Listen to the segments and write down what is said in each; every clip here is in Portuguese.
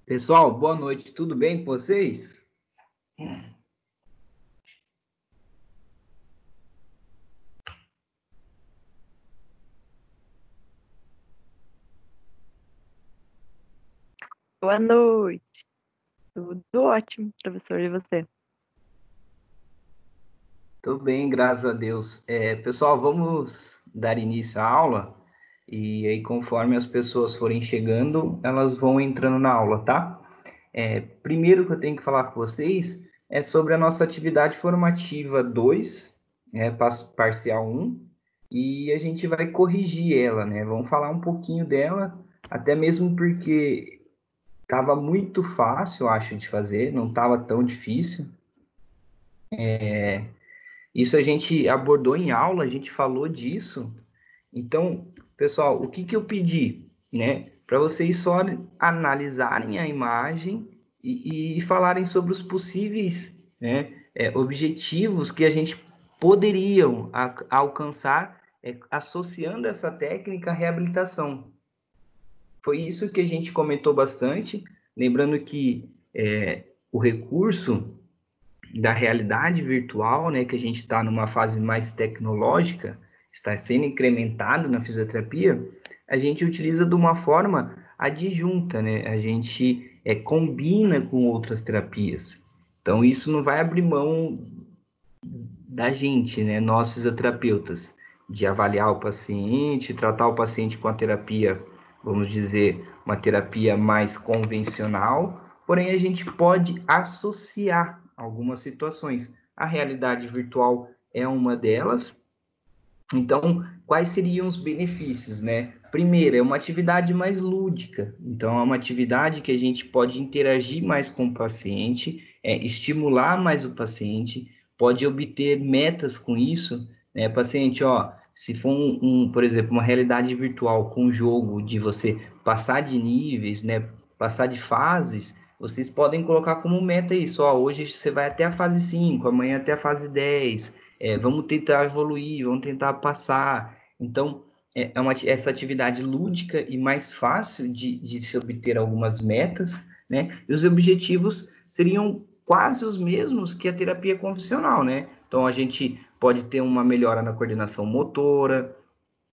Pessoal, boa noite, tudo bem com vocês? Boa noite. Tudo ótimo, professor, e você? Tudo bem, graças a Deus. Pessoal, vamos dar início à aula e aí, conforme as pessoas forem chegando, elas vão entrando na aula, tá? Primeiro que eu tenho que falar com vocês é sobre a nossa atividade formativa 2, parcial 1, e a gente vai corrigir ela, né? Vamos falar um pouquinho dela, até mesmo porque estava muito fácil, eu acho, de fazer, não estava tão difícil. Isso a gente abordou em aula, a gente falou disso. Então, pessoal, o que que eu pedi, né? Para vocês só analisarem a imagem e falarem sobre os possíveis, né, objetivos que a gente poderiam alcançar associando essa técnica à reabilitação. Foi isso que a gente comentou bastante, lembrando que o recurso da realidade virtual, né, que a gente está numa fase mais tecnológica, está sendo incrementado na fisioterapia, a gente utiliza de uma forma adjunta, né? A gente combina com outras terapias. Então, isso não vai abrir mão da gente, né, nós fisioterapeutas, de avaliar o paciente, tratar o paciente com a terapia, vamos dizer, uma terapia mais convencional, porém a gente pode associar algumas situações. A realidade virtual é uma delas. Então, quais seriam os benefícios, né? Primeiro, é uma atividade mais lúdica. Então, é uma atividade que a gente pode interagir mais com o paciente, estimular mais o paciente, pode obter metas com isso, né? Paciente, ó, se for por exemplo, uma realidade virtual com um jogo de você passar de níveis, né? Passar de fases, vocês podem colocar como meta isso, ó, hoje você vai até a fase 5, amanhã até a fase 10. Vamos tentar evoluir, vamos tentar passar. Então, essa atividade lúdica e mais fácil de se obter algumas metas, né? E os objetivos seriam quase os mesmos que a terapia convencional, né? Então, a gente pode ter uma melhora na coordenação motora,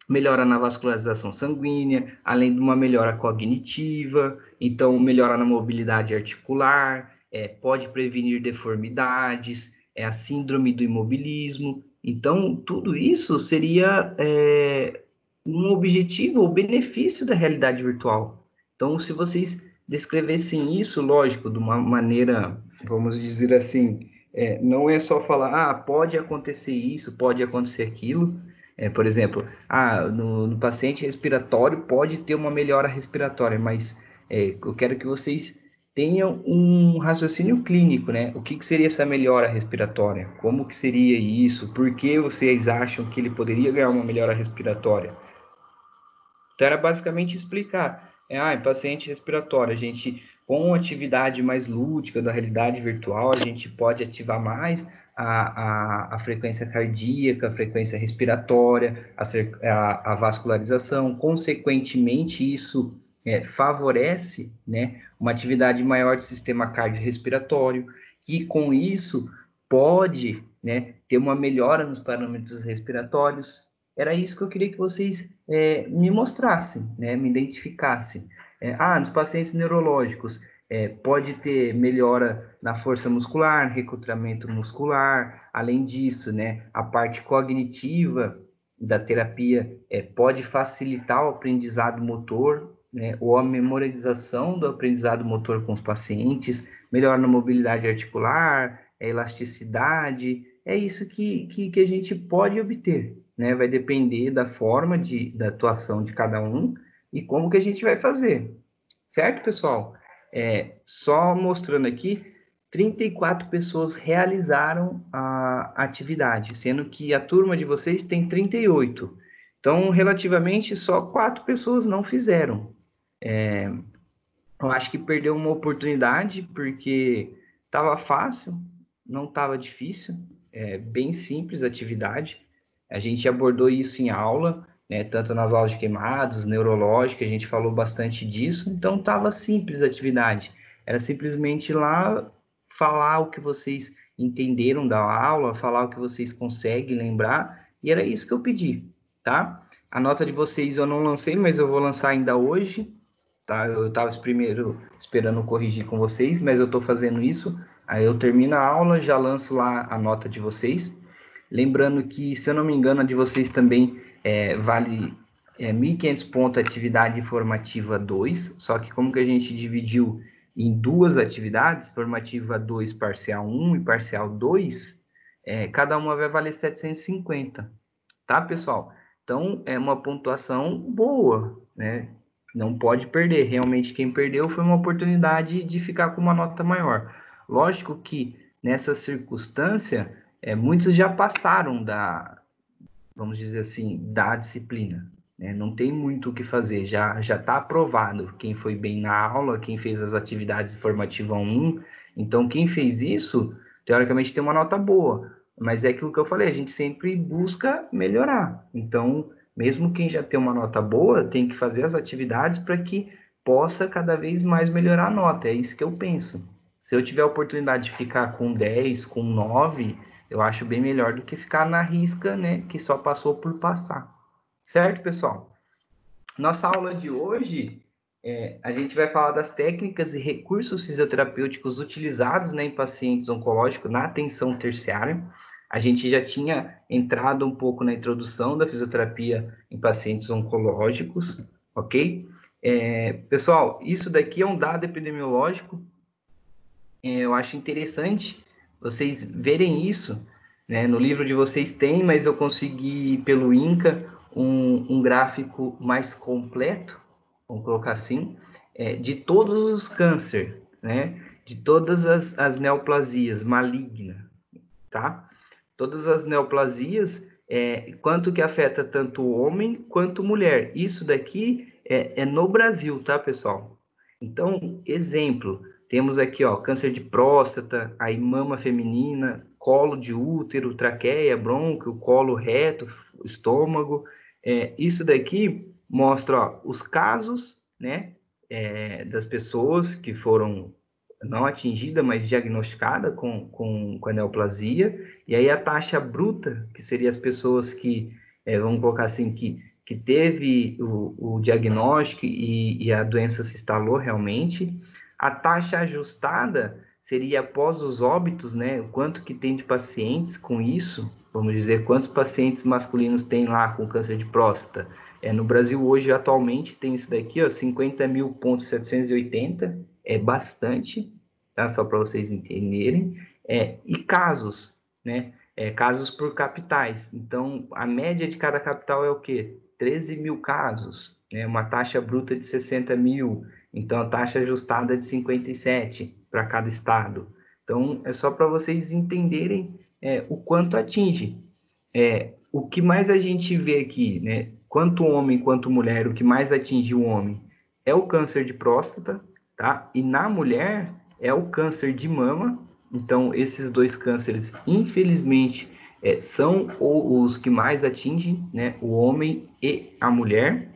melhora na vascularização sanguínea, além de uma melhora cognitiva, então melhora na mobilidade articular, pode prevenir deformidades, a síndrome do imobilismo. Então, tudo isso seria um objetivo ou benefício da realidade virtual. Então, se vocês descrevessem isso, lógico, de uma maneira, vamos dizer assim, não é só falar, pode acontecer isso, pode acontecer aquilo. Por exemplo, no paciente respiratório pode ter uma melhora respiratória, mas eu quero que vocês tenham um raciocínio clínico, né? O que seria essa melhora respiratória? Como que seria isso? Por que vocês acham que ele poderia ganhar uma melhora respiratória? Então, era basicamente explicar. Em paciente respiratório, a gente, com atividade mais lúdica da realidade virtual, a gente pode ativar mais a frequência cardíaca, a frequência respiratória, a vascularização. Consequentemente, isso favorece, né, uma atividade maior do sistema cardiorrespiratório, que com isso pode, né, ter uma melhora nos parâmetros respiratórios. Era isso que eu queria que vocês me mostrassem, né, me identificassem. Nos pacientes neurológicos, pode ter melhora na força muscular, recrutamento muscular. Além disso, né, a parte cognitiva da terapia pode facilitar o aprendizado motor, né, ou a memorização do aprendizado motor com os pacientes, melhora na mobilidade articular, elasticidade. É isso que a gente pode obter, né? Vai depender da forma da atuação de cada um e como que a gente vai fazer, certo, pessoal? Só mostrando aqui, 34 pessoas realizaram a atividade, sendo que a turma de vocês tem 38. Então, relativamente, só 4 pessoas não fizeram. Eu acho que perdeu uma oportunidade, porque estava fácil, não estava difícil, bem simples a atividade. A gente abordou isso em aula, né, tanto nas aulas de queimados, neurológica, a gente falou bastante disso, então estava simples a atividade. Era simplesmente ir lá falar o que vocês entenderam da aula, falar o que vocês conseguem lembrar, e era isso que eu pedi, tá? A nota de vocês eu não lancei, mas eu vou lançar ainda hoje, tá? Eu estava primeiro esperando corrigir com vocês, mas eu estou fazendo isso. Aí eu termino a aula, já lanço lá a nota de vocês. Lembrando que, se eu não me engano, a de vocês também vale 1.500 pontos atividade formativa 2, só que como que a gente dividiu em duas atividades, formativa 2, parcial 1 e parcial 2, cada uma vai valer 750, tá, pessoal? Então, é uma pontuação boa, né? Não pode perder. Realmente, quem perdeu foi uma oportunidade de ficar com uma nota maior. Lógico que, nessa circunstância, muitos já passaram vamos dizer assim, da disciplina, né? Não tem muito o que fazer, já está aprovado quem foi bem na aula, quem fez as atividades formativas 1. Então, quem fez isso, teoricamente, tem uma nota boa. Mas é aquilo que eu falei, a gente sempre busca melhorar. Então, mesmo quem já tem uma nota boa, tem que fazer as atividades para que possa cada vez mais melhorar a nota. É isso que eu penso. Se eu tiver a oportunidade de ficar com 10, com 9, eu acho bem melhor do que ficar na risca, né, que só passou por passar. Certo, pessoal? Nossa aula de hoje, a gente vai falar das técnicas e recursos fisioterapêuticos utilizados, né, em pacientes oncológicos na atenção terciária. A gente já tinha entrado um pouco na introdução da fisioterapia em pacientes oncológicos, ok? Pessoal, isso daqui é um dado epidemiológico. Eu acho interessante vocês verem isso, né? No livro de vocês tem, mas eu consegui pelo INCA um gráfico mais completo, vamos colocar assim, de todos os cânceres, né? De todas as neoplasias malignas, tá? Todas as neoplasias, quanto que afeta tanto o homem quanto mulher. Isso daqui é no Brasil, tá, pessoal? Então, exemplo, temos aqui, ó, câncer de próstata, aí mama feminina, colo de útero, traqueia, brônquio, colo reto, estômago. Isso daqui mostra, ó, os casos, né, das pessoas que foram não atingida, mas diagnosticada com a neoplasia, e aí a taxa bruta, que seria as pessoas que, vamos colocar assim, que teve o diagnóstico e a doença se instalou realmente. A taxa ajustada seria após os óbitos, né? O quanto que tem de pacientes com isso, vamos dizer, quantos pacientes masculinos tem lá com câncer de próstata. No Brasil hoje, atualmente, tem isso daqui, ó, 50.780, é bastante, tá? Só para vocês entenderem. E casos, né? Casos por capitais. Então, a média de cada capital é o quê? 13 mil casos, né? Uma taxa bruta de 60 mil. Então, a taxa ajustada é de 57 para cada estado. Então, é só para vocês entenderem o quanto atinge. O que mais a gente vê aqui, né? Quanto homem quanto mulher, o que mais atinge o homem é o câncer de próstata, tá? E na mulher é o câncer de mama. Então, esses dois cânceres, infelizmente, são os que mais atingem, né? O homem e a mulher.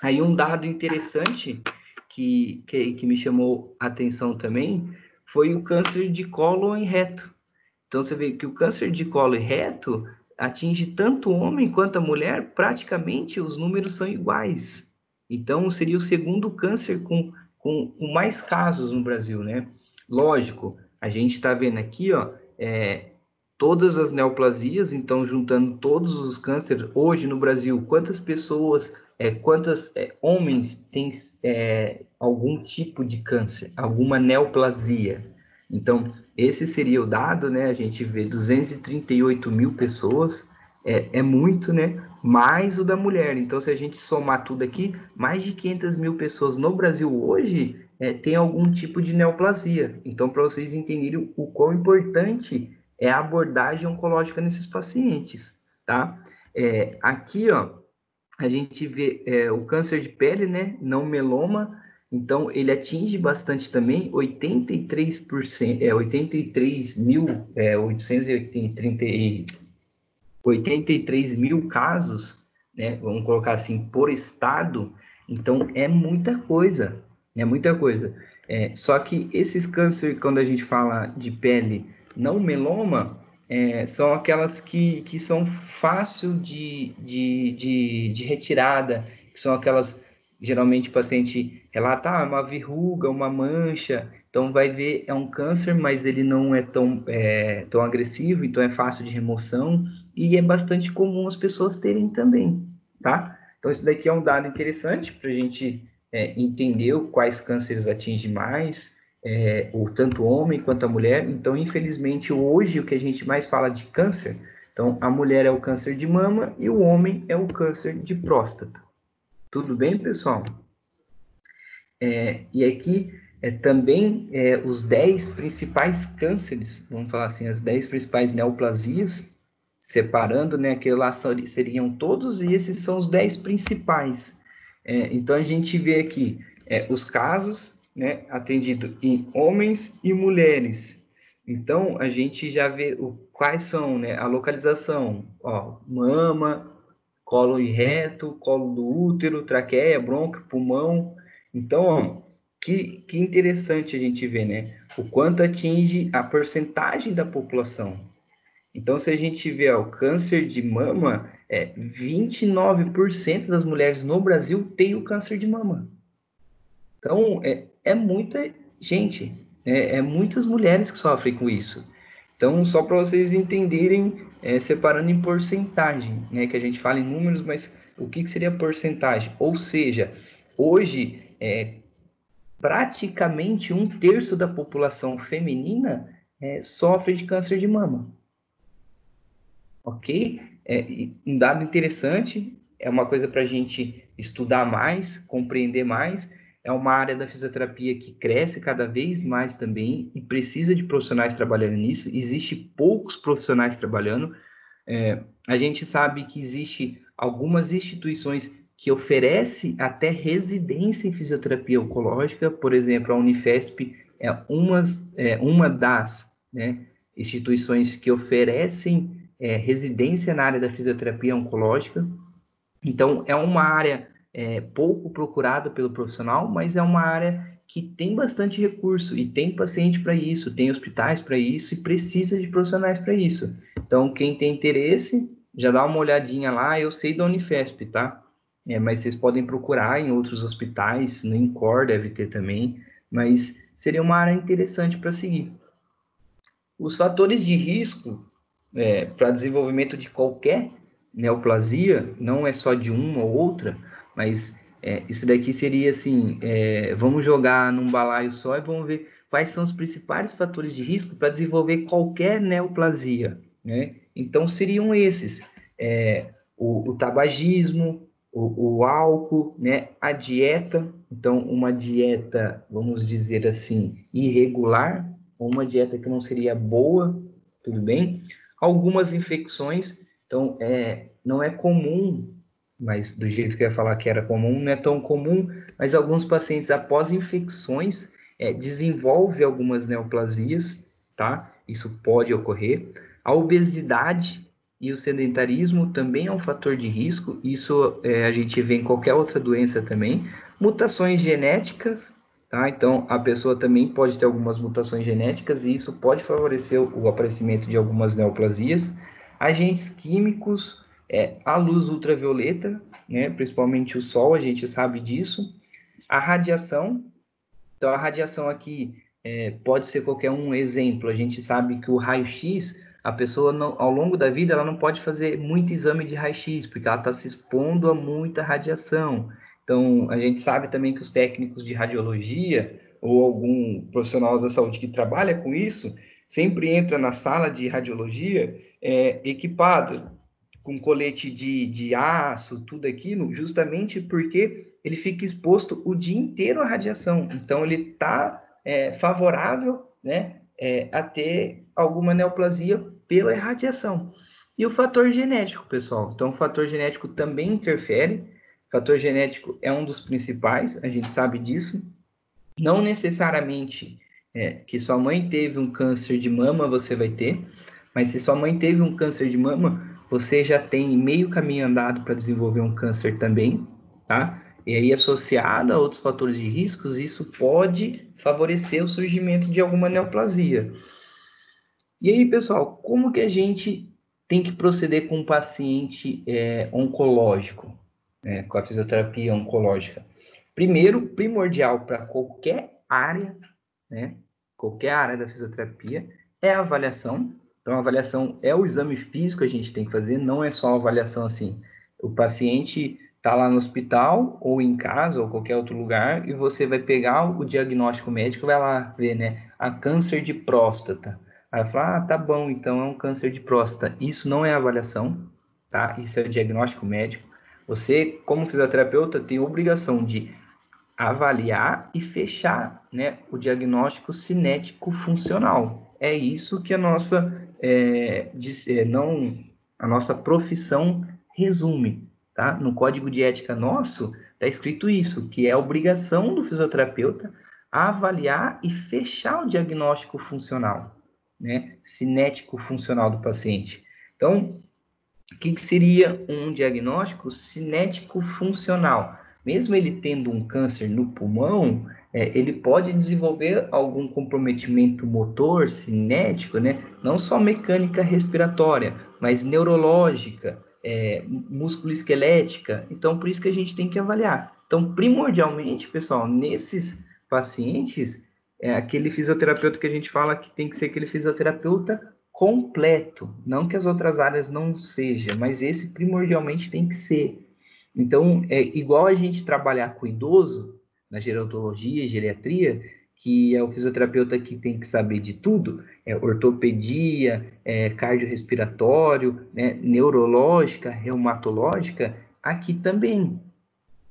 Aí um dado interessante que me chamou a atenção também foi o câncer de colo e reto. Então, você vê que o câncer de colo e reto atinge tanto o homem quanto a mulher, praticamente os números são iguais. Então, seria o segundo câncer com mais casos no Brasil, né? Lógico, a gente está vendo aqui, ó, todas as neoplasias, então, juntando todos os cânceres, hoje no Brasil, quantas pessoas, quantos homens têm algum tipo de câncer, alguma neoplasia? Então, esse seria o dado, né? A gente vê 238 mil pessoas, é muito, né? Mais o da mulher. Então, se a gente somar tudo aqui, mais de 500 mil pessoas no Brasil hoje tem algum tipo de neoplasia. Então, para vocês entenderem o quão importante é a abordagem oncológica nesses pacientes, tá? Aqui, ó, a gente vê o câncer de pele, né? Não meloma. Então, ele atinge bastante também, 83%, 83 mil casos, né? Vamos colocar assim, por estado. Então, é muita coisa, é muita coisa. Só que esses cânceres, quando a gente fala de pele não meloma, são aquelas que são fácil de retirada, que são aquelas, geralmente o paciente relata, uma verruga, uma mancha, então vai ver, é um câncer, mas ele não é tão agressivo, então é fácil de remoção, e é bastante comum as pessoas terem também, tá? Então isso daqui é um dado interessante para a gente entender quais cânceres atingem mais, ou tanto o homem quanto a mulher. Então, infelizmente, hoje o que a gente mais fala de câncer, então a mulher é o câncer de mama e o homem é o câncer de próstata. Tudo bem, pessoal? E aqui também os 10 principais cânceres, vamos falar assim, as 10 principais neoplasias, separando, né, que lá seriam todos, e esses são os 10 principais. Então, a gente vê aqui os casos, né, atendidos em homens e mulheres. Então, a gente já vê quais são, né, a localização, mama, colo reto, colo do útero, traqueia, brônquio, pulmão. Então, que interessante a gente ver, né, o quanto atinge a porcentagem da população. Então, se a gente vê o câncer de mama, 29% das mulheres no Brasil têm o câncer de mama. Então, é muita gente, muitas mulheres que sofrem com isso. Então, só para vocês entenderem, separando em porcentagem, né, que a gente fala em números, mas o que seria porcentagem? Ou seja, hoje, praticamente 1/3 da população feminina sofre de câncer de mama. Ok? Um dado interessante, é uma coisa para a gente estudar mais, compreender mais. É uma área da fisioterapia que cresce cada vez mais também e precisa de profissionais trabalhando nisso. Existe poucos profissionais trabalhando. A gente sabe que existe algumas instituições que oferecem até residência em fisioterapia oncológica. Por exemplo, a Unifesp é uma das, né, instituições que oferecem residência na área da fisioterapia oncológica. Então, é uma área pouco procurada pelo profissional, mas é uma área que tem bastante recurso e tem paciente para isso, tem hospitais para isso e precisa de profissionais para isso. Então, quem tem interesse, já dá uma olhadinha lá. Eu sei da Unifesp, tá? Mas vocês podem procurar em outros hospitais, no INCOR deve ter também, mas seria uma área interessante para seguir. Os fatores de risco para desenvolvimento de qualquer neoplasia, não é só de uma ou outra, mas isso daqui seria assim, vamos jogar num balaio só e vamos ver quais são os principais fatores de risco para desenvolver qualquer neoplasia, né? Então, seriam esses, o tabagismo, o álcool, né? A dieta, então, uma dieta, vamos dizer assim, irregular, ou uma dieta que não seria boa, tudo bem? Algumas infecções, então, não é comum, mas do jeito que eu ia falar que era comum, não é tão comum, mas alguns pacientes, após infecções, desenvolvem algumas neoplasias, tá? Isso pode ocorrer. A obesidade e o sedentarismo também é um fator de risco, isso a gente vê em qualquer outra doença também. Mutações genéticas, tá? Então, a pessoa também pode ter algumas mutações genéticas e isso pode favorecer o aparecimento de algumas neoplasias. Agentes químicos, a luz ultravioleta, né? Principalmente o sol, a gente sabe disso. A radiação, então a radiação aqui pode ser qualquer um exemplo. A gente sabe que o raio-x, a pessoa ao longo da vida ela não pode fazer muito exame de raio-x, porque ela está se expondo a muita radiação. Então, a gente sabe também que os técnicos de radiologia ou algum profissional da saúde que trabalha com isso, sempre entra na sala de radiologia equipado com colete de aço, tudo aquilo, justamente porque ele fica exposto o dia inteiro à radiação. Então, ele está favorável, né, a ter alguma neoplasia pela radiação. E o fator genético, pessoal. Então, o fator genético também interfere. O fator genético é um dos principais, a gente sabe disso. Não necessariamente que sua mãe teve um câncer de mama, você vai ter. Mas se sua mãe teve um câncer de mama, você já tem meio caminho andado para desenvolver um câncer também, tá? E aí, associado a outros fatores de riscos, isso pode favorecer o surgimento de alguma neoplasia. E aí, pessoal, como que a gente tem que proceder com um paciente oncológico, né, com a fisioterapia oncológica? Primeiro, primordial para qualquer área, né, qualquer área da fisioterapia, é a avaliação. Então, a avaliação é o exame físico que a gente tem que fazer, não é só a avaliação assim. O paciente está lá no hospital, ou em casa, ou qualquer outro lugar, e você vai pegar o diagnóstico médico, vai lá ver, né, a câncer de próstata. Aí fala, ah, tá bom, então é um câncer de próstata. Isso não é avaliação, tá? Isso é diagnóstico médico. Você, como fisioterapeuta, tem a obrigação de avaliar e fechar, né, o diagnóstico cinético funcional. É isso que a nossa a nossa profissão resume, tá? No código de ética nosso está escrito isso, que é a obrigação do fisioterapeuta avaliar e fechar o diagnóstico funcional, né, cinético funcional do paciente. Então, o que seria um diagnóstico cinético funcional? Mesmo ele tendo um câncer no pulmão, ele pode desenvolver algum comprometimento motor, cinético, né? Não só mecânica respiratória, mas neurológica, músculo-esquelética. Então, por isso que a gente tem que avaliar. Então, primordialmente, pessoal, nesses pacientes, é aquele fisioterapeuta que a gente fala que tem que ser aquele fisioterapeuta completo, não que as outras áreas não sejam, mas esse primordialmente tem que ser. Então, é igual a gente trabalhar com idoso, na gerontologia e geriatria, que é o fisioterapeuta que tem que saber de tudo, ortopedia, cardiorrespiratório, né, neurológica, reumatológica, aqui também.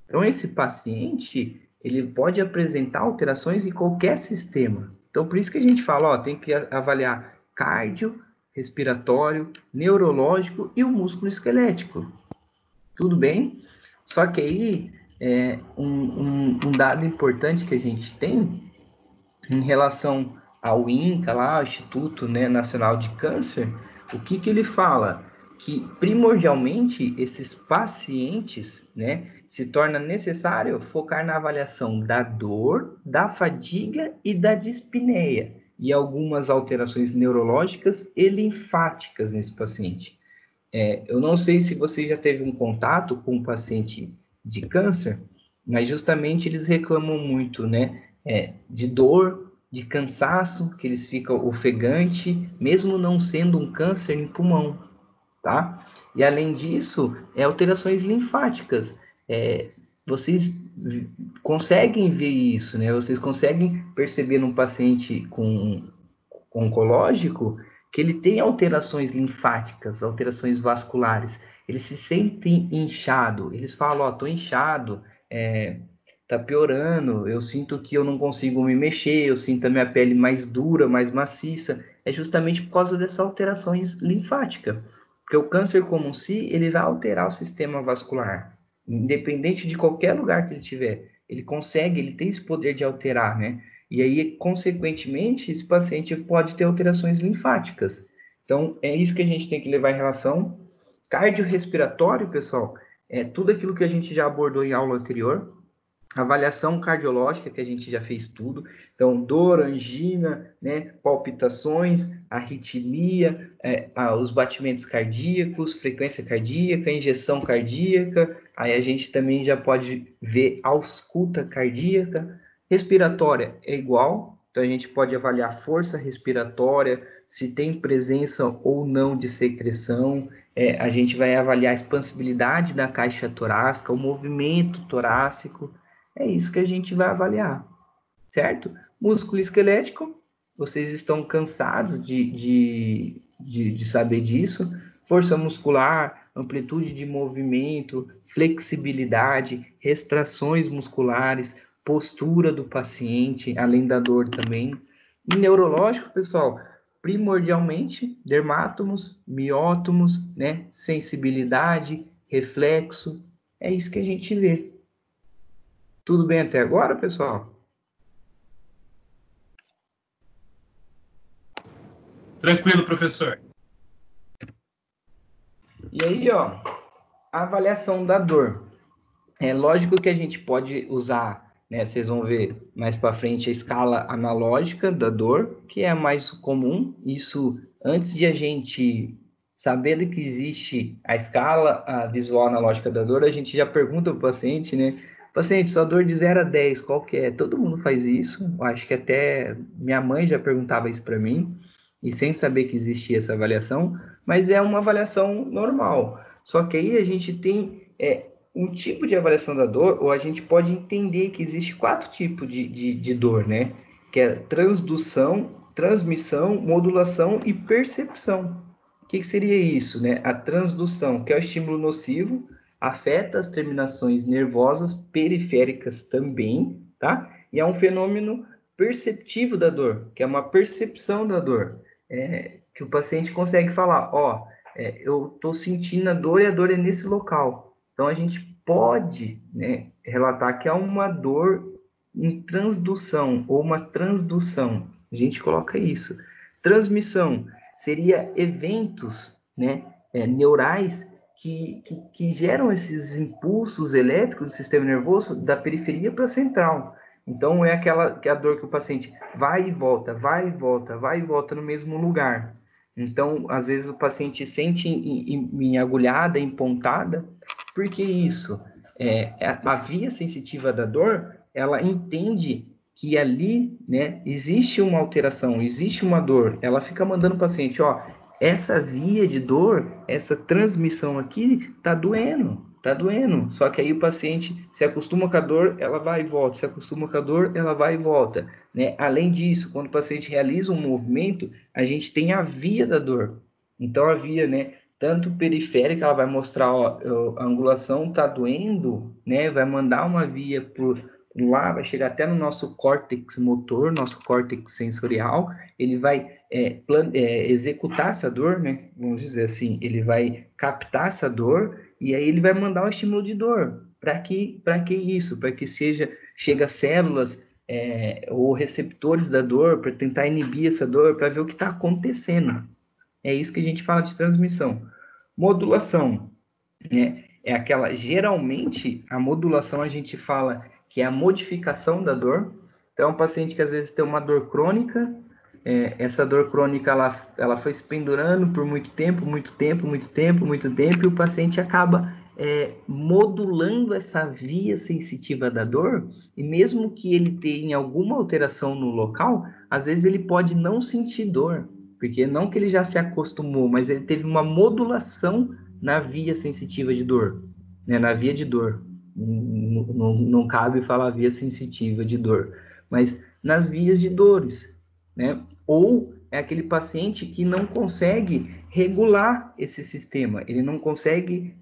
Então, esse paciente, ele pode apresentar alterações em qualquer sistema. Então, por isso que a gente fala, ó, tem que avaliar cardio, respiratório, neurológico e o músculo esquelético. Tudo bem? Só que aí, um dado importante que a gente tem em relação ao INCA, lá, o Instituto, né, Nacional de Câncer, o que ele fala? Que primordialmente esses pacientes, né, se torna necessário focar na avaliação da dor, da fadiga e da dispneia, e algumas alterações neurológicas e linfáticas nesse paciente. Eu não sei se você já teve um contato com um paciente de câncer, mas justamente eles reclamam muito, né? De dor, de cansaço, que eles ficam ofegante, mesmo não sendo um câncer em pulmão, tá? E além disso, alterações linfáticas. Vocês conseguem ver isso, né? Vocês conseguem perceber num paciente com oncológico que ele tem alterações linfáticas, alterações vasculares. Eles se sentem inchado. Eles falam, ó, tô inchado, tá piorando, eu sinto que eu não consigo me mexer, eu sinto a minha pele mais dura, mais maciça. É justamente por causa dessas alterações linfáticas. Porque o câncer como si, ele vai alterar o sistema vascular. Independente de qualquer lugar que ele tiver. Ele consegue, ele tem esse poder de alterar, né? E aí, consequentemente, esse paciente pode ter alterações linfáticas. Então, é isso que a gente tem que levar em relação. Cardiorrespiratório, pessoal, é tudo aquilo que a gente já abordou em aula anterior. Avaliação cardiológica, que a gente já fez tudo. Então, dor, angina, né, palpitações, arritmia, os batimentos cardíacos, frequência cardíaca, injeção cardíaca. Aí a gente também já pode ver ausculta cardíaca. Respiratória é igual. Então, a gente pode avaliar força respiratória, se tem presença ou não de secreção. A gente vai avaliar a expansibilidade da caixa torácica, o movimento torácico. É isso que a gente vai avaliar, certo? Músculo esquelético, vocês estão cansados de saber disso. Força muscular, amplitude de movimento, flexibilidade, retrações musculares, postura do paciente, além da dor também. E neurológico, pessoal, primordialmente dermátomos, miótomos, né? Sensibilidade, reflexo. É isso que a gente vê. Tudo bem até agora, pessoal? Tranquilo, professor. E aí, ó, a avaliação da dor. É lógico que a gente pode usar né? Vocês vão ver mais para frente a escala analógica da dor, que é a mais comum. Isso, antes de a gente saber que existe a escala a visual analógica da dor, a gente já pergunta para o paciente, né? Paciente, sua dor de 0 a 10, qual que é? Todo mundo faz isso. Eu acho que até minha mãe já perguntava isso para mim, e sem saber que existia essa avaliação, mas é uma avaliação normal. Só que aí a gente tem um tipo de avaliação da dor, ou a gente pode entender que existe 4 tipos de dor, né? Que é transdução, transmissão, modulação e percepção. O que seria isso, né? A transdução, que é o estímulo nocivo, afeta as terminações nervosas periféricas também, tá? E é um fenômeno perceptivo da dor, que é uma percepção da dor, que o paciente consegue falar, ó, eu estou sentindo a dor e a dor é nesse local. Então, a gente pode, né, relatar que é uma dor em transdução ou uma transdução. A gente coloca isso. Transmissão seria eventos, né, neurais que geram esses impulsos elétricos do sistema nervoso da periferia para a central. Então, é aquela que a dor que o paciente vai e volta, vai e volta, vai e volta no mesmo lugar. Então, às vezes o paciente sente em agulhada, em pontada. Por que isso? A via sensitiva da dor, ela entende que ali, né, existe uma alteração, existe uma dor. Ela fica mandando o paciente, ó, essa via de dor, essa transmissão aqui, tá doendo, tá doendo. Só que aí o paciente se acostuma com a dor, ela vai e volta, se acostuma com a dor, ela vai e volta, né? Além disso, quando o paciente realiza um movimento, a gente tem a via da dor. Então, a via, né, tanto periférica, ela vai mostrar, ó, a angulação tá doendo, né? Vai mandar uma via por lá, vai chegar até no nosso córtex motor, nosso córtex sensorial, ele vai executar essa dor, né? Vamos dizer assim, ele vai captar essa dor e aí ele vai mandar um estímulo de dor. Para que isso? Para que chega células ou receptores da dor para tentar inibir essa dor, para ver o que está acontecendo. É isso que a gente fala de transmissão. Modulação, né? É aquela, geralmente, a modulação a gente fala que é a modificação da dor. Então, é um paciente que às vezes tem uma dor crônica, essa dor crônica ela foi se pendurando por muito tempo, e o paciente acaba modulando essa via sensitiva da dor, e mesmo que ele tenha alguma alteração no local, às vezes ele pode não sentir dor, porque não que ele já se acostumou, mas ele teve uma modulação na via sensitiva de dor, né? Na via de dor. Não cabe falar via sensitiva de dor, mas nas vias de dores, né? Ou é aquele paciente que não consegue regular esse sistema, ele não consegue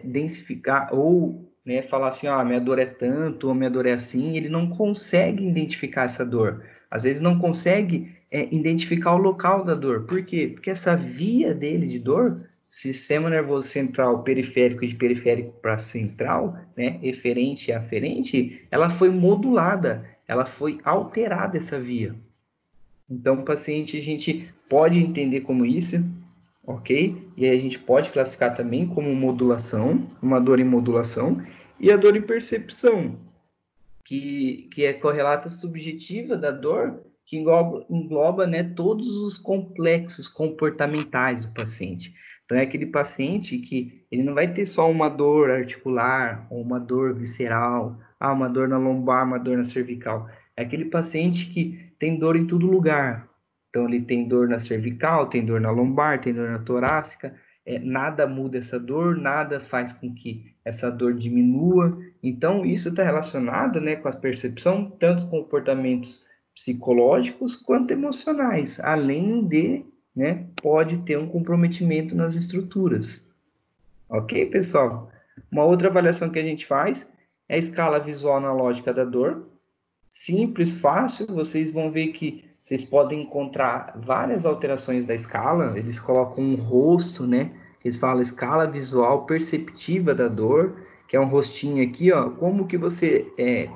densificar ou, né, falar assim, minha dor é tanto, ou minha dor é assim, ele não consegue identificar essa dor. Às vezes não consegue identificar o local da dor. Por quê? Porque essa via dele de dor, sistema nervoso central, periférico e de periférico para central, né, eferente e aferente, ela foi modulada, ela foi alterada essa via. Então, o paciente a gente pode entender como isso, ok? E aí a gente pode classificar também como modulação, uma dor em modulação, e a dor em percepção, que é correlata subjetiva da dor, que engloba, né, todos os complexos comportamentais do paciente. Então, é aquele paciente que ele não vai ter só uma dor articular, ou uma dor visceral, uma dor na lombar, uma dor na cervical. É aquele paciente que tem dor em todo lugar. Então, ele tem dor na cervical, tem dor na lombar, tem dor na torácica. Nada muda essa dor, nada faz com que essa dor diminua. Então, isso está relacionado, né, com a percepção, tanto comportamentos psicológicos quanto emocionais, além de, né, pode ter um comprometimento nas estruturas. Ok, pessoal? Uma outra avaliação que a gente faz é a escala visual analógica da dor. Simples, fácil, vocês vão ver que vocês podem encontrar várias alterações da escala, eles colocam um rosto, né? Eles falam escala visual perceptiva da dor, que é um rostinho aqui, ó, como que você,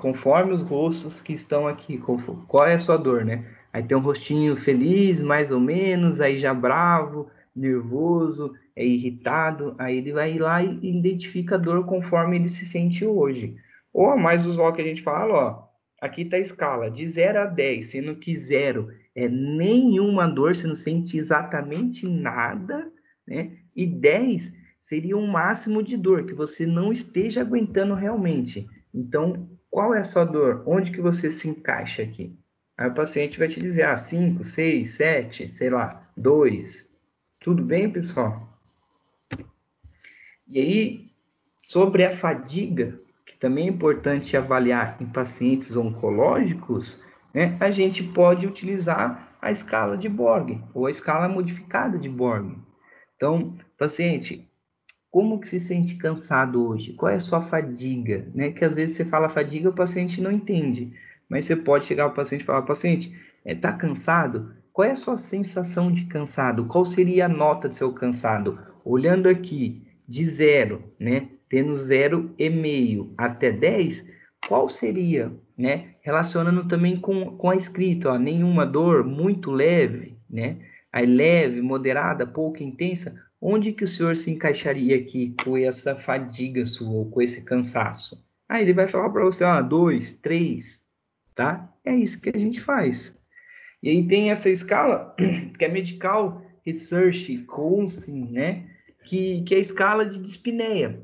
conforme os rostos que estão aqui, qual é a sua dor, né? Aí tem um rostinho feliz, mais ou menos, aí já bravo, nervoso, irritado, aí ele vai lá e identifica a dor conforme ele se sente hoje. Ou a mais usual que a gente fala, ó, aqui está a escala de 0 a 10, sendo que 0 é nenhuma dor, você não sente exatamente nada, né? E 10 seria um máximo de dor, que você não esteja aguentando realmente. Então, qual é a sua dor? Onde que você se encaixa aqui? Aí o paciente vai te dizer, 5, 6, 7, sei lá, 2. Tudo bem, pessoal? E aí, sobre a fadiga, que também é importante avaliar em pacientes oncológicos, né, a gente pode utilizar a escala de Borg, ou a escala modificada de Borg. Então, paciente, como que se sente cansado hoje? Qual é a sua fadiga? Né? Que às vezes você fala fadiga, o paciente não entende. Mas você pode chegar ao paciente e falar, paciente, tá cansado? Qual é a sua sensação de cansado? Qual seria a nota do seu cansado? Olhando aqui, de 0, né? Tendo 0,5 até 10, qual seria, né? Relacionando também com a escrita, ó, nenhuma dor, muito leve, né? Aí leve, moderada, pouco intensa. Onde que o senhor se encaixaria aqui com essa fadiga sua, ou com esse cansaço? Aí ele vai falar para você, 2, 3, tá? É isso que a gente faz. E aí tem essa escala, que é Medical Research Council, né? Que é a escala de dispneia.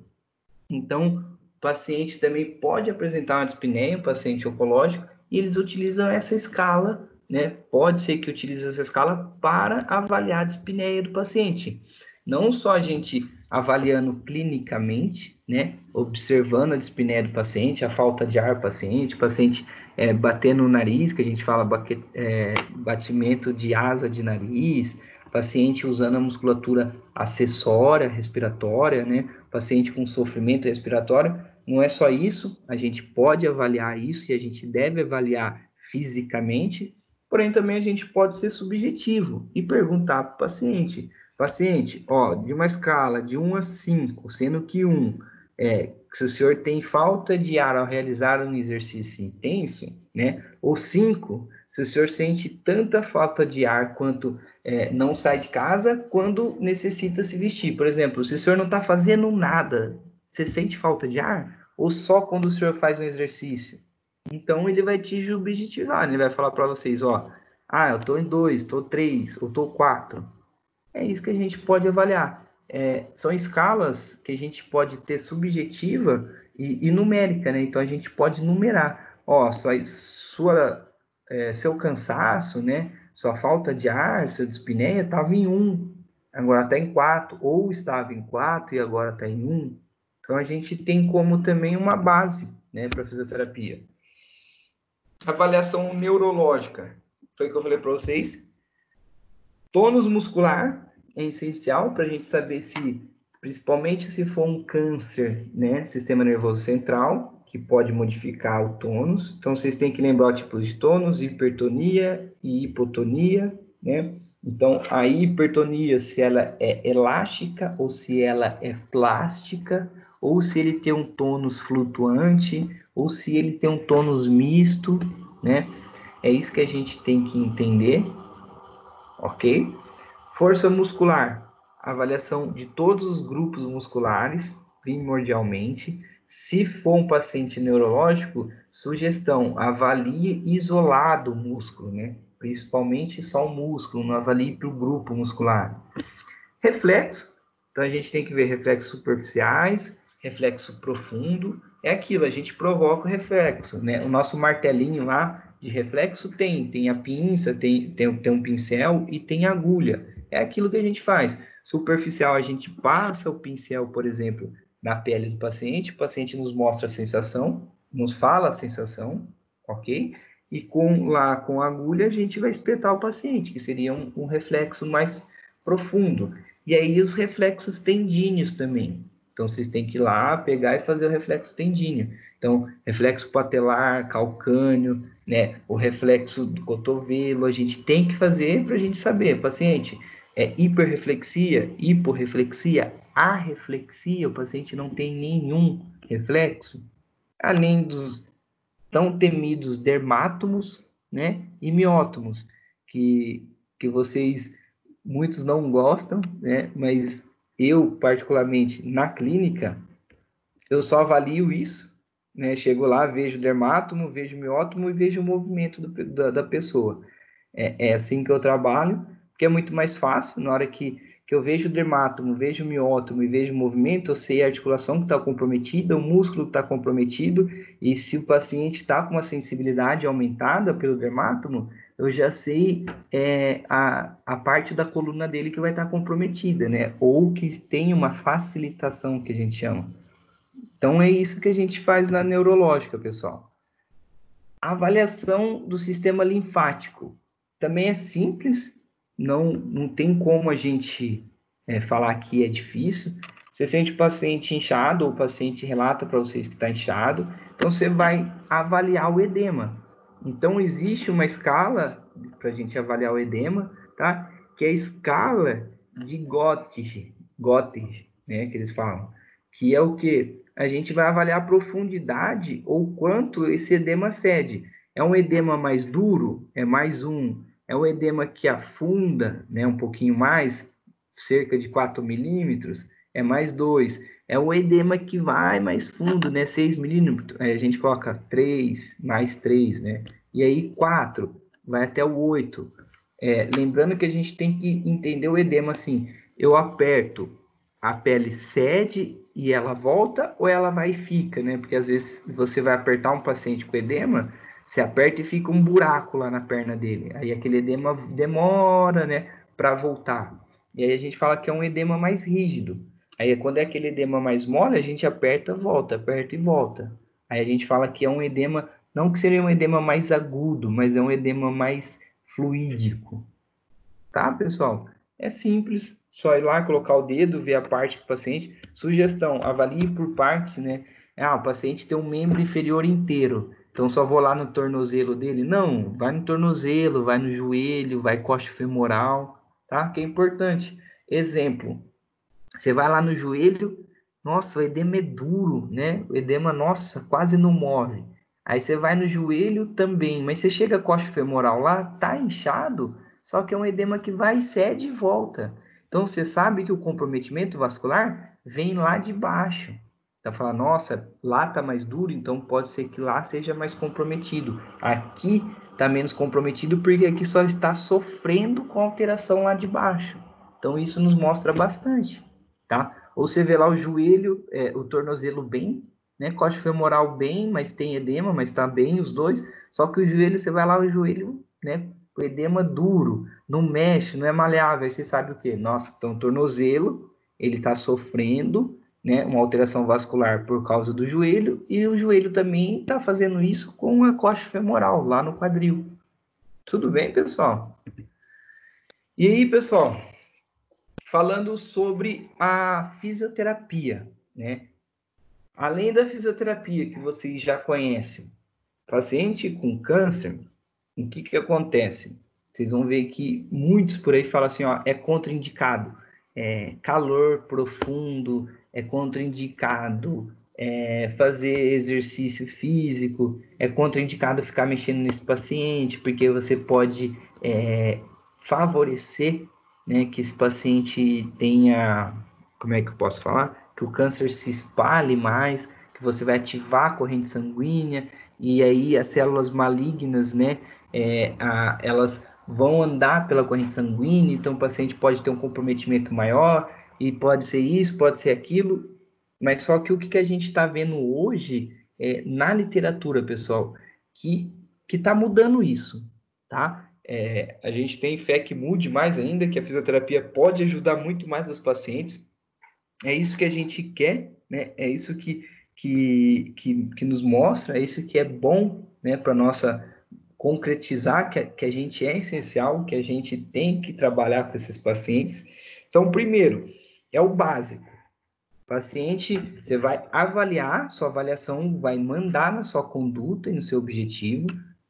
Então, o paciente também pode apresentar uma dispneia, um paciente oncológico, e eles utilizam essa escala, né? Pode ser que utilize essa escala para avaliar a dispneia do paciente. Não só a gente avaliando clinicamente, né? Observando a dispneia do paciente, a falta de ar do paciente, o paciente batendo no nariz, que a gente fala batimento de asa de nariz, paciente usando a musculatura acessória, respiratória, né? Paciente com sofrimento respiratório. Não é só isso, a gente pode avaliar isso e a gente deve avaliar fisicamente, porém também a gente pode ser subjetivo e perguntar para o paciente, ó, de uma escala de 1 a 5, sendo que 1 se o senhor tem falta de ar ao realizar um exercício intenso, né? Ou 5, se o senhor sente tanta falta de ar quanto não sai de casa quando necessita se vestir. Por exemplo, se o senhor não está fazendo nada, você sente falta de ar? Ou só quando o senhor faz um exercício? Então, ele vai te objetivar, ele vai falar para vocês, ó, eu estou em 2, estou 3, ou estou 4. É isso que a gente pode avaliar. São escalas que a gente pode ter subjetiva e numérica, né? Então, a gente pode numerar. Ó, seu cansaço, né? Sua falta de ar, sua dispneia estava em 1, agora está em 4, ou estava em 4 e agora está em 1. Então, a gente tem como também uma base, né, para fisioterapia. Avaliação neurológica. Foi o que eu falei para vocês. Tônus muscular é essencial para a gente saber se, principalmente se for um câncer, né, sistema nervoso central, que pode modificar o tônus. Então, vocês têm que lembrar o tipo de tônus, hipertonia e hipotonia, né? Então, a hipertonia, se ela é elástica ou se ela é plástica, ou se ele tem um tônus flutuante, ou se ele tem um tônus misto, né? É isso que a gente tem que entender, ok? Força muscular, avaliação de todos os grupos musculares, primordialmente. Se for um paciente neurológico, sugestão, avalie isolado o músculo, né? Principalmente só o músculo, não avalie para o grupo muscular. Reflexo, então a gente tem que ver reflexos superficiais, reflexo profundo, é aquilo, a gente provoca o reflexo, né? O nosso martelinho lá de reflexo tem a pinça, tem um pincel e tem agulha. É aquilo que a gente faz. Superficial, a gente passa o pincel, por exemplo, na pele do paciente, o paciente nos mostra a sensação, nos fala a sensação, ok? E com a agulha a gente vai espetar o paciente, que seria um reflexo mais profundo. E aí os reflexos tendíneos também. Então vocês têm que ir lá, pegar e fazer o reflexo tendíneo. Então, reflexo patelar, calcâneo, né? O reflexo do cotovelo, a gente tem que fazer para a gente saber, paciente, hiperreflexia, hiporreflexia, arreflexia, o paciente não tem nenhum reflexo, além dos tão temidos dermátomos, né? E miótomos, que vocês, muitos não gostam, né? Mas eu, particularmente, na clínica, eu só avalio isso, né? Chego lá, vejo o dermátomo, vejo o miótomo e vejo o movimento da pessoa. É assim que eu trabalho, porque é muito mais fácil. Na hora que eu vejo o dermátomo, vejo o miótomo e vejo o movimento, eu sei a articulação que está comprometida, o músculo que está comprometido, e se o paciente está com uma sensibilidade aumentada pelo dermátomo, eu já sei a parte da coluna dele que vai estar comprometida, né? Ou que tem uma facilitação, que a gente chama. Então, é isso que a gente faz na neurológica, pessoal. A avaliação do sistema linfático também é simples, não tem como a gente falar que é difícil. Você sente o paciente inchado, ou o paciente relata para vocês que está inchado, então você vai avaliar o edema. Então, existe uma escala para a gente avaliar o edema, tá? Que é a escala de Gottingen, né, que eles falam, que é o quê? A gente vai avaliar a profundidade ou quanto esse edema cede. É um edema mais duro? É mais 1. É um edema que afunda, né, um pouquinho mais, cerca de 4 milímetros? É mais 2. É o edema que vai mais fundo, né, 6 milímetros. A gente coloca 3, mais 3, né? E aí 4, vai até o 8. Lembrando que a gente tem que entender o edema assim. Eu aperto, a pele cede e ela volta, ou ela vai e fica, né? Porque às vezes você vai apertar um paciente com edema, você aperta e fica um buraco lá na perna dele. Aí aquele edema demora, né, para voltar. E aí a gente fala que é um edema mais rígido. Aí quando é aquele edema mais mole, a gente aperta e volta. Aí a gente fala que é um edema, não que seria um edema mais agudo, mas é um edema mais fluídico. Tá, pessoal? É simples, só ir lá, colocar o dedo, ver a parte do paciente. Sugestão, avalie por partes, né? O paciente tem um membro inferior inteiro, então só vou lá no tornozelo dele? Não, vai no tornozelo, vai no joelho, vai coxa femoral, tá? Que é importante. Exemplo, você vai lá no joelho, nossa, o edema é duro, né? O edema, nossa, quase não morre. Aí você vai no joelho também, mas você chega a coxa femoral lá, tá inchado, só que é um edema que vai, cede e volta. Então você sabe que o comprometimento vascular vem lá de baixo. Então fala, nossa, lá tá mais duro, então pode ser que lá seja mais comprometido. Aqui tá menos comprometido porque aqui só está sofrendo com alteração lá de baixo. Então isso nos mostra bastante, tá? Ou você vê lá o joelho, o tornozelo bem, né? Coxa femoral bem, mas tem edema, mas tá bem os dois. Só que o joelho, você vai lá, o joelho, né? O edema duro, não mexe, não é maleável. Aí você sabe o quê? Nossa, então o tornozelo, ele tá sofrendo, né? Uma alteração vascular por causa do joelho, e o joelho também tá fazendo isso com a coxa femoral, lá no quadril. Tudo bem, pessoal? E aí, pessoal? Falando sobre a fisioterapia, né? Além da fisioterapia que vocês já conhecem, paciente com câncer, o que acontece? Vocês vão ver que muitos por aí falam assim, ó, é contraindicado, calor profundo, é contraindicado, fazer exercício físico, é contraindicado ficar mexendo nesse paciente, porque você pode favorecer, né, que esse paciente tenha, como é que eu posso falar? Que o câncer se espalhe mais, que você vai ativar a corrente sanguínea, e aí as células malignas, né, elas vão andar pela corrente sanguínea, então o paciente pode ter um comprometimento maior, e pode ser isso, pode ser aquilo, mas só que o que a gente está vendo hoje na literatura, pessoal, que está mudando isso, tá? A gente tem fé que mude mais ainda, que a fisioterapia pode ajudar muito mais os pacientes. É isso que a gente quer, né? É isso que nos mostra, é isso que é bom, né, para nossa concretizar que a gente é essencial, que a gente tem que trabalhar com esses pacientes. Então, primeiro, é o básico. Paciente, você vai avaliar, sua avaliação vai mandar na sua conduta e no seu objetivo.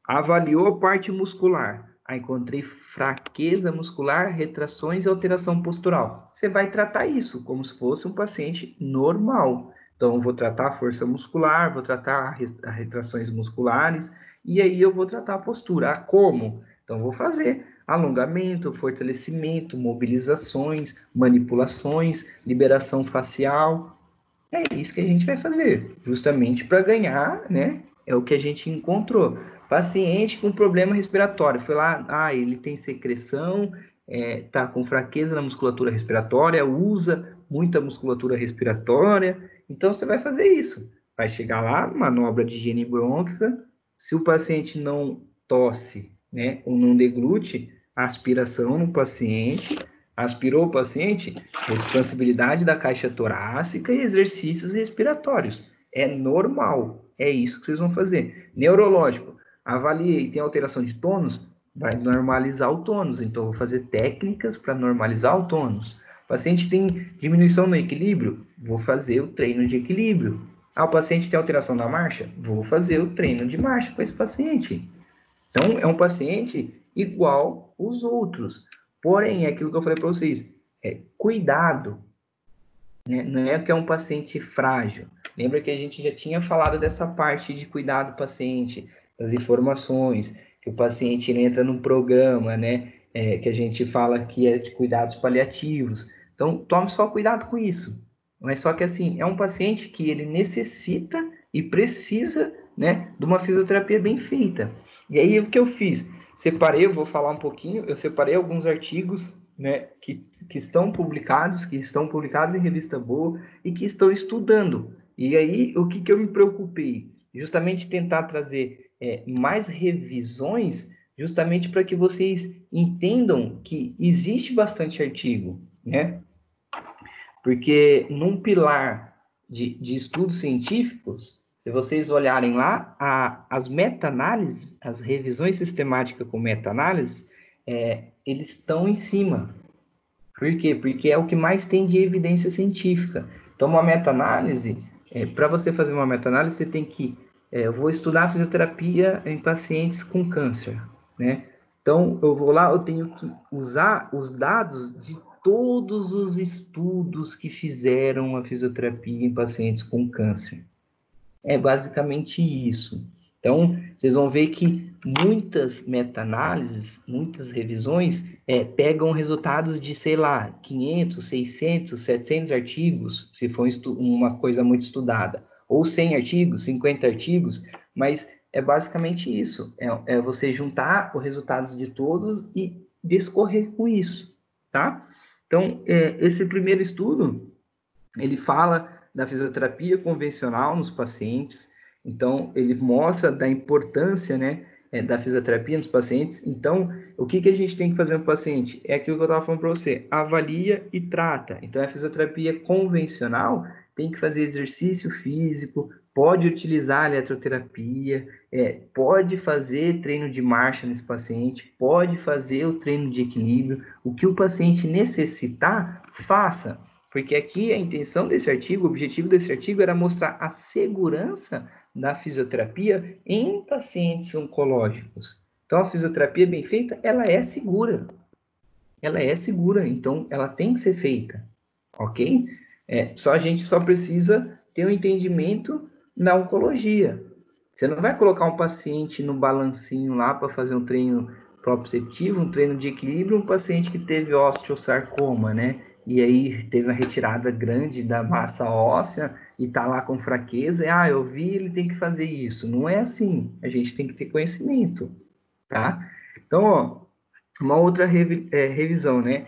Avaliou a parte muscular. Encontrei fraqueza muscular, retrações e alteração postural. Você vai tratar isso como se fosse um paciente normal. Então, eu vou tratar a força muscular, vou tratar as retrações musculares, e aí eu vou tratar a postura. Como? Então, vou fazer alongamento, fortalecimento, mobilizações, manipulações, liberação facial. É isso que a gente vai fazer, justamente para ganhar, né? É o que a gente encontrou. Paciente com problema respiratório, foi lá, ele tem secreção, tá com fraqueza na musculatura respiratória, usa muita musculatura respiratória, então você vai fazer isso. Vai chegar lá, manobra de higiene brônquica, se o paciente não tosse, né, ou não deglute, aspiração no paciente, aspirou o paciente, expansibilidade da caixa torácica e exercícios respiratórios. É normal, é isso que vocês vão fazer. Neurológico, avalie e tem alteração de tônus, vai normalizar o tônus. Então, vou fazer técnicas para normalizar o tônus. O paciente tem diminuição no equilíbrio, vou fazer o treino de equilíbrio. O paciente tem alteração na marcha, vou fazer o treino de marcha com esse paciente. Então, é um paciente igual os outros. Porém, é aquilo que eu falei para vocês, cuidado, né? Não é que é um paciente frágil. Lembra que a gente já tinha falado dessa parte de cuidar do paciente, das informações, que o paciente ele entra num programa, né? Que a gente fala que é de cuidados paliativos. Então, tome só cuidado com isso. Mas só que assim, é um paciente que ele necessita e precisa, né, de uma fisioterapia bem feita. E aí, o que eu fiz? Eu vou falar um pouquinho, eu separei alguns artigos, né, que estão publicados em revista boa e que estão estudando. E aí, o que eu me preocupei? Justamente tentar trazer mais revisões, justamente para que vocês entendam que existe bastante artigo, né? Porque num pilar de estudos científicos, se vocês olharem lá, as meta-análises, as revisões sistemáticas com meta-análise, eles estão em cima. Por quê? Porque é o que mais tem de evidência científica. Então, uma meta-análise, para você fazer uma meta-análise, você tem que... eu vou estudar fisioterapia em pacientes com câncer, né? Então, eu vou lá, eu tenho que usar os dados de todos os estudos que fizeram a fisioterapia em pacientes com câncer. É basicamente isso. Então, vocês vão ver que muitas meta-análises, muitas revisões, pegam resultados de, sei lá, 500, 600, 700 artigos, se for uma coisa muito estudada, ou 100 artigos, 50 artigos, mas é basicamente isso. É você juntar os resultados de todos e discorrer com isso, tá? Então, esse primeiro estudo, ele fala da fisioterapia convencional nos pacientes, então ele mostra da importância, né, da fisioterapia nos pacientes. Então, o que a gente tem que fazer no paciente? É aquilo que eu estava falando para você, avalia e trata. Então, a fisioterapia convencional tem que fazer exercício físico, pode utilizar a eletroterapia, pode fazer treino de marcha nesse paciente, pode fazer o treino de equilíbrio, o que o paciente necessitar, faça. Porque aqui a intenção desse artigo, o objetivo desse artigo era mostrar a segurança da fisioterapia em pacientes oncológicos. Então, a fisioterapia bem feita, ela é segura. Ela é segura, então ela tem que ser feita, ok? A gente só precisa ter um entendimento na oncologia. Você não vai colocar um paciente no balancinho lá para fazer um treino proprioceptivo, um treino de equilíbrio, um paciente que teve osteosarcoma, né? E aí teve uma retirada grande da massa óssea e tá lá com fraqueza, eu vi, ele tem que fazer isso. Não é assim, a gente tem que ter conhecimento, tá? Então, ó, uma outra revisão, né?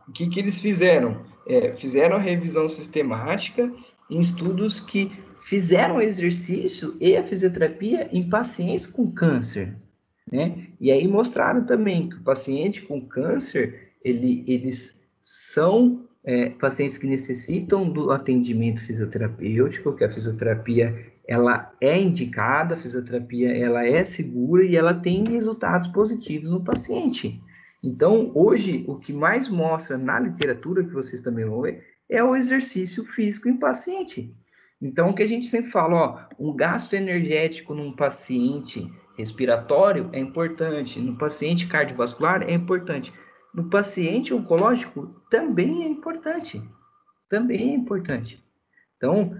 O que eles fizeram? Fizeram a revisão sistemática em estudos que fizeram o exercício e a fisioterapia em pacientes com câncer, né? E aí mostraram também que o paciente com câncer, eles são pacientes que necessitam do atendimento fisioterapêutico, que a fisioterapia ela é indicada, a fisioterapia ela é segura e ela tem resultados positivos no paciente. Então, hoje, o que mais mostra na literatura, que vocês também vão ver, é o exercício físico em paciente. Então, o que a gente sempre fala, um gasto energético num paciente respiratório é importante, no paciente cardiovascular é importante, no paciente oncológico também é importante, também é importante. Então,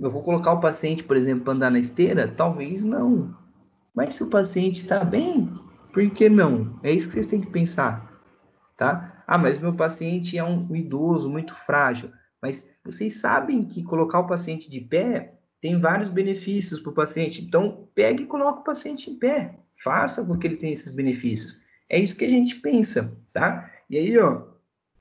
eu vou colocar o paciente, por exemplo, para andar na esteira? Talvez não. Mas se o paciente está bem, por que não? É isso que vocês têm que pensar, tá? Mas meu paciente é um idoso muito frágil. Mas vocês sabem que colocar o paciente de pé tem vários benefícios para o paciente. Então, pegue e coloque o paciente em pé. Faça com que ele tenha esses benefícios. É isso que a gente pensa, tá? E aí, ó,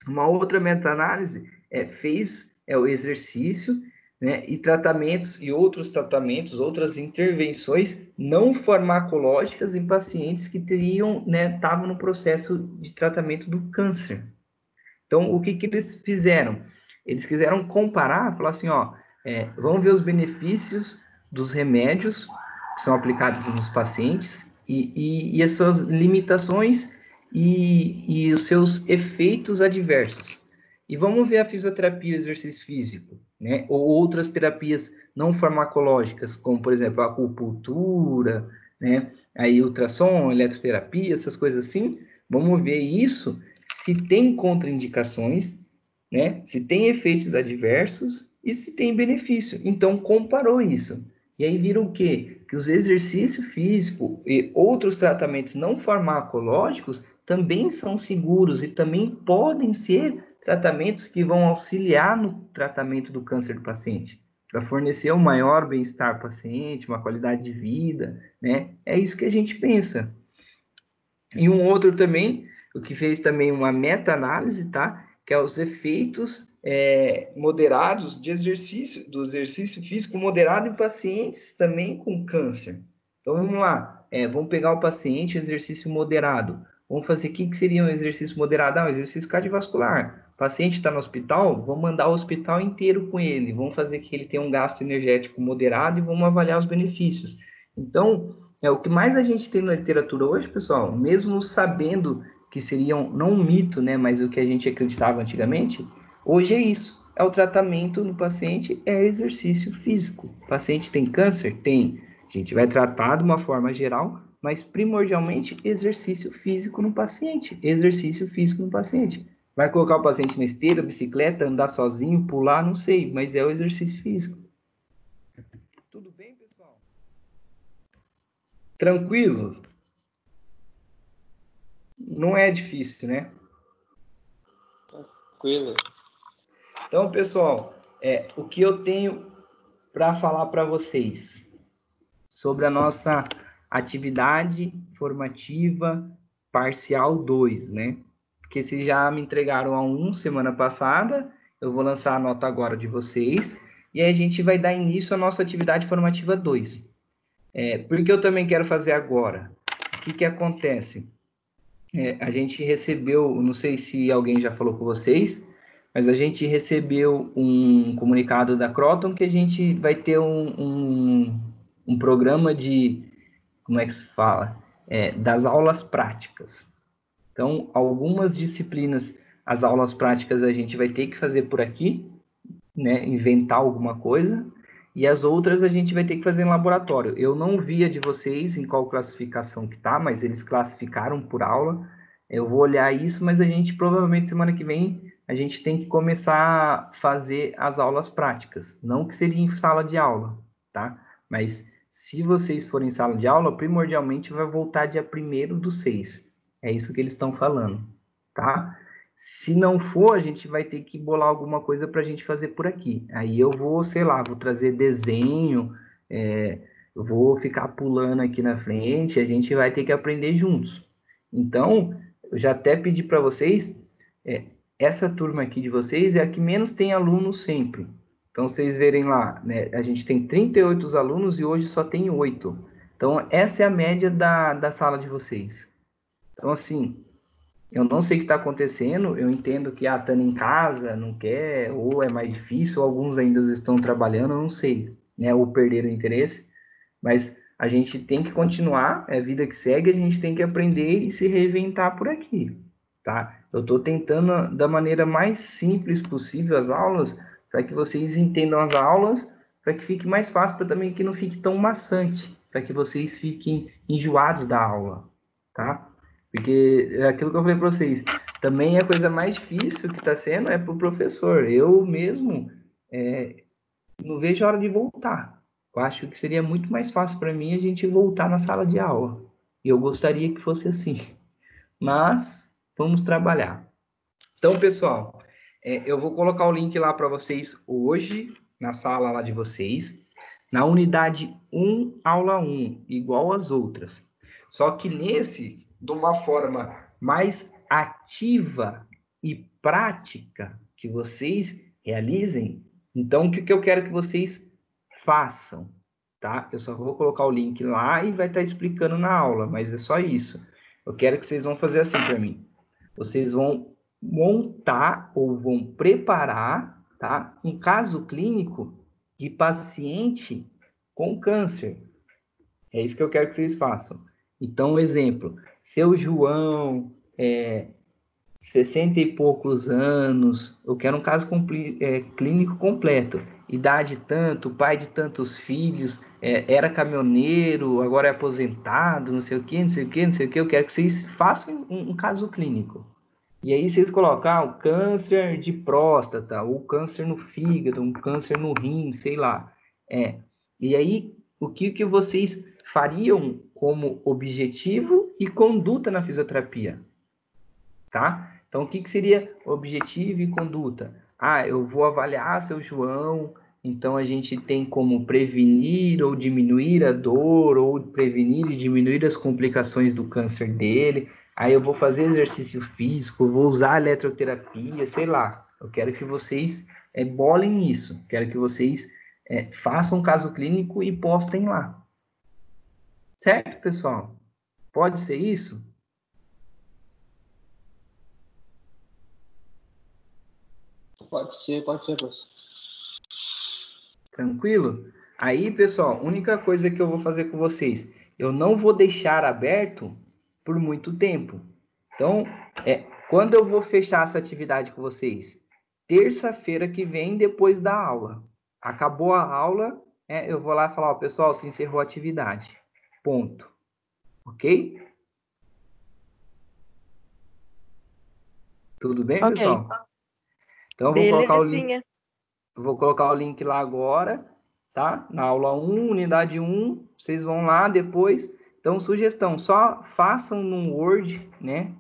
uma outra meta-análise fez o exercício, né, e tratamentos e outros tratamentos, outras intervenções não farmacológicas em pacientes que teriam, né, estavam no processo de tratamento do câncer. Então, o que eles fizeram? Eles quiseram comparar, falar assim, ó, vamos ver os benefícios dos remédios que são aplicados nos pacientes e as suas limitações e os seus efeitos adversos. E vamos ver a fisioterapia e o exercício físico, né? Ou outras terapias não farmacológicas, como, por exemplo, a acupuntura, né? Aí ultrassom, eletroterapia, essas coisas assim. Vamos ver isso, se tem contraindicações, né? Se tem efeitos adversos e se tem benefício. Então, comparou isso. E aí viram o quê? Que os exercícios físicos e outros tratamentos não farmacológicos também são seguros e também podem ser tratamentos que vão auxiliar no tratamento do câncer do paciente, para fornecer um maior bem-estar ao paciente, uma qualidade de vida, né? É isso que a gente pensa. E um outro também, o que fez também uma meta-análise, tá? Que é os efeitos moderados de exercício, do exercício físico moderado em pacientes também com câncer. Então, vamos lá. Vamos pegar o paciente, exercício moderado. Vamos fazer o que seria um exercício moderado? Um exercício cardiovascular. O paciente está no hospital, vamos mandar o hospital inteiro com ele. Vamos fazer que ele tenha um gasto energético moderado e vamos avaliar os benefícios. Então, o que mais a gente tem na literatura hoje, pessoal, mesmo sabendo que seriam, não um mito, né, mas o que a gente acreditava antigamente, hoje é isso. É o tratamento no paciente, é exercício físico. O paciente tem câncer? Tem. A gente vai tratar de uma forma geral, mas primordialmente exercício físico no paciente. Exercício físico no paciente. Vai colocar o paciente na esteira, bicicleta, andar sozinho, pular, não sei, mas é o exercício físico. Tudo bem, pessoal? Tranquilo? Não é difícil, né? Tranquilo. Então, pessoal, o que eu tenho para falar para vocês sobre a nossa atividade formativa parcial 2, né? Porque vocês já me entregaram a 1 semana passada, eu vou lançar a nota agora de vocês, e aí a gente vai dar início à nossa atividade formativa 2. Porque eu também quero fazer agora. O que acontece? A gente recebeu, não sei se alguém já falou com vocês, mas a gente recebeu um comunicado da Croton que a gente vai ter um programa de, como é que se fala? Das aulas práticas. Então, algumas disciplinas, as aulas práticas a gente vai ter que fazer por aqui, né, inventar alguma coisa, e as outras a gente vai ter que fazer em laboratório. Eu não vi a de vocês em qual classificação que tá, mas eles classificaram por aula. Eu vou olhar isso, mas a gente provavelmente semana que vem a gente tem que começar a fazer as aulas práticas, não que seria em sala de aula, tá? Mas se vocês forem em sala de aula, primordialmente vai voltar dia 1º/6. É isso que eles estão falando, tá? Se não for, a gente vai ter que bolar alguma coisa para a gente fazer por aqui. Aí eu vou, sei lá, vou trazer desenho, vou ficar pulando aqui na frente, a gente vai ter que aprender juntos. Então, eu já até pedi para vocês, essa turma aqui de vocês é a que menos tem alunos sempre. Então, vocês verem lá, né, a gente tem 38 alunos e hoje só tem 8. Então, essa é a média da sala de vocês. Então, assim, eu não sei o que está acontecendo, eu entendo que estando em casa, não quer, ou é mais difícil, ou alguns ainda estão trabalhando, eu não sei, né, ou perderam o interesse, mas a gente tem que continuar, é vida que segue, a gente tem que aprender e se reinventar por aqui, tá? Eu estou tentando da maneira mais simples possível as aulas, para que vocês entendam as aulas, para que fique mais fácil, para também que não fique tão maçante, para que vocês fiquem enjoados da aula, tá? Porque é aquilo que eu falei para vocês, também a coisa mais difícil que está sendo é para o professor. Eu mesmo não vejo a hora de voltar. Eu acho que seria muito mais fácil para mim a gente voltar na sala de aula. E eu gostaria que fosse assim. Mas vamos trabalhar. Então, pessoal, Eu vou colocar o link lá para vocês hoje, na sala lá de vocês, na unidade 1, aula 1, igual às outras. Só que nesse, de uma forma mais ativa e prática, que vocês realizem. Então, o que eu quero que vocês façam, tá? Eu só vou colocar o link lá e vai estar explicando na aula, mas é só isso. Eu quero que vocês vão fazer assim para mim. Vocês vão montar ou vão preparar, tá, um caso clínico de paciente com câncer. É isso que eu quero que vocês façam. Então, um exemplo, seu João, 60 e poucos anos, eu quero um caso clínico completo. Idade tanto, pai de tantos filhos, era caminhoneiro, agora é aposentado, não sei o que, não sei o que, não sei o que. Eu quero que vocês façam um caso clínico. E aí vocês colocam o câncer de próstata, ou câncer no fígado, um câncer no rim, sei lá. E aí, o que vocês fariam como objetivo e conduta na fisioterapia? Tá? Então, o que seria objetivo e conduta? Eu vou avaliar seu João, então a gente tem como prevenir ou diminuir a dor, ou prevenir e diminuir as complicações do câncer dele. Aí eu vou fazer exercício físico, vou usar eletroterapia, sei lá. Eu quero que vocês bolem isso. Quero que vocês façam um caso clínico e postem lá. Certo, pessoal? Pode ser isso? Pode ser, professor. Tranquilo? Aí, pessoal, única coisa que eu vou fazer com vocês, eu não vou deixar aberto por muito tempo. Então, quando eu vou fechar essa atividade com vocês? Terça-feira que vem, depois da aula. Acabou a aula, eu vou lá falar, pessoal, se encerrou a atividade. Ponto. Ok? Tudo bem, Ok. pessoal? Então, eu vou colocar o link lá agora, tá? Na aula 1, unidade 1, vocês vão lá depois. Então, sugestão, só façam no Word, né?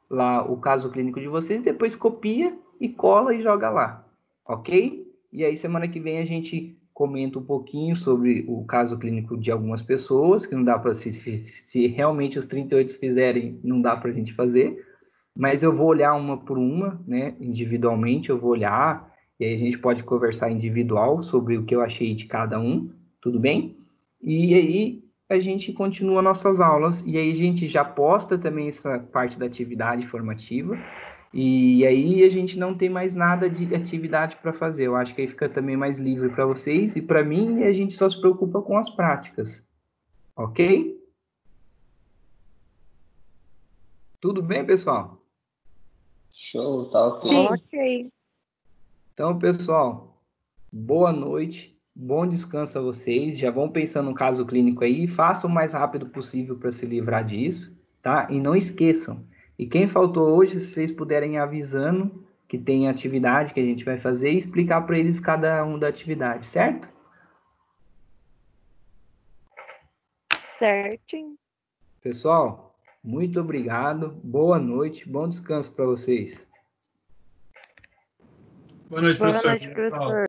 Lá o caso clínico de vocês, depois copia e cola e joga lá, ok? E aí, semana que vem, a gente comenta um pouquinho sobre o caso clínico de algumas pessoas, que não dá para, se realmente os 38 fizerem, não dá para a gente fazer, mas eu vou olhar uma por uma, né? Individualmente, eu vou olhar, e aí a gente pode conversar individual sobre o que eu achei de cada um, tudo bem? E aí a gente continua nossas aulas, e aí a gente já posta também essa parte da atividade formativa, e aí a gente não tem mais nada de atividade para fazer. Eu acho que aí fica também mais livre para vocês e para mim, e a gente só se preocupa com as práticas. Ok? Tudo bem, pessoal? Show, tá ok. Sim. Ok. Então, pessoal, boa noite, bom descanso a vocês. Já vão pensando no caso clínico aí, façam o mais rápido possível para se livrar disso, tá? E não esqueçam. E quem faltou hoje, se vocês puderem ir avisando que tem atividade que a gente vai fazer e explicar para eles cada um da atividade, certo? Certinho. Pessoal, muito obrigado, boa noite, bom descanso para vocês. Boa noite, Boa professor. noite, professor.